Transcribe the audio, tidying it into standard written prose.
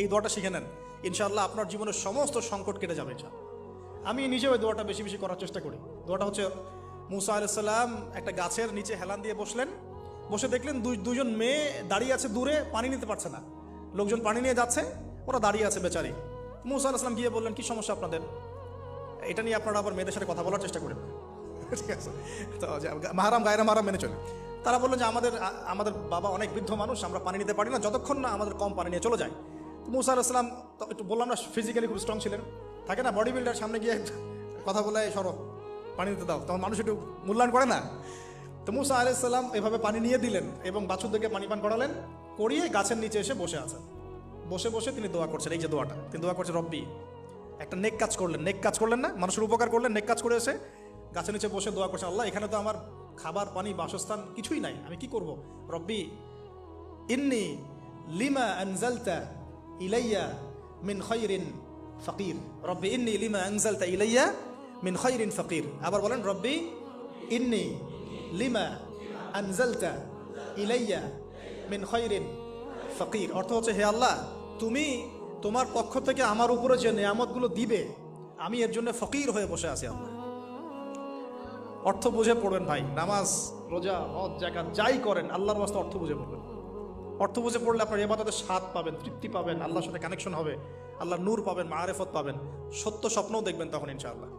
এই দোয়াটা শিখে নেন, ইনশাআল্লাহ আপনার জীবনের সমস্ত সংকট কেটে যাবে। আমি নিজেও এই দোয়াটা বেশি বেশি করার চেষ্টা করি। দোয়াটা হচ্ছে, মুসা আলাইহিস সালাম একটা গাছের নিচে হেলান দিয়ে বসলেন, বসে দেখলেন দুজন মেয়ে দাঁড়িয়ে আছে দূরে, পানি নিতে পারছে না, লোকজন পানি নিয়ে যাচ্ছে, ওরা দাঁড়িয়ে আছে বেচারি। মুসা আলাইহিস সালাম গিয়ে বললেন, কি সমস্যা আপনাদের? এটা নিয়ে আপনারা আবার মেয়েদের সাথে কথা বলার চেষ্টা করেন, ঠিক আছে? তো মাহারাম গায়রা মাহারাম মেনে চলে। তারা বললেন যে আমাদের বাবা অনেক বৃদ্ধ মানুষ, আমরা পানি নিতে পারি না যতক্ষণ না আমাদের কম পানি নিয়ে চলে যায়। তো মুসা আলাইহিস সালাম তো একটু বললাম না, ফিজিক্যালি খুব স্ট্রং ছিলেন, থাকে না বডি বিল্ডার, সামনে গিয়ে কথা বলে সরো পানি দিতে দাও, তখন মানুষ একটু মূল্যায়ন করে না। তো মুসা আলাইহিস সালাম এভাবে পানি নিয়ে দিলেন এবং বাছুরদেরকে পানি পান করালেন, করিয়ে গাছের নিচে এসে বসে আছেন। বসে বসে তিনি দোয়া করছেন, এই যে দোয়াটা তিনি দোয়া করছেন, রব্বি, একটা নেক কাজ করলেন, নেক কাজ করলেন না, মানুষের উপকার করলেন, নেক কাজ করে এসে গাছের নিচে বসে দোয়া করছেন, আল্লাহ এখানে তো আমার খাবার পানি বাসস্থান কিছুই নাই, আমি কি করব? রব্বি ইন্নি লিমা আনজালতা ইলাইয়া মিন খায়রিন ফাকির, রব্বি ইন্নি লিমা আনজালতা ইলাইয়া মিন খায়রিন ফাকির। আবার বলেন, রব্বি ইন্নি লিমা আনজালতা ইলাইয়া মিন খায়রিন ফাকির। অর্থ হচ্ছে, হে আল্লাহ, তুমি তোমার পক্ষ থেকে আমার উপরে যে নেয়ামতগুলো দিবে, আমি এর জন্য ফকির হয়ে বসে আছি। আল্লাহ অর্থ বুঝে পড়বেন ভাই, নামাজ রোজা হজ জাকাত যাই করেন আল্লাহর ওয়াস্তে অর্থ বুঝে পড়বেন। অর্থ বুঝে পড়লে আপনার ইবাদতের স্বাদ পাবেন, তৃপ্তি পাবেন, আল্লাহর সাথে কানেকশন হবে, আল্লাহর নূর পাবেন, মাআরিফত পাবেন, সত্য স্বপ্নও দেখবেন তখন ইনশাআল্লাহ।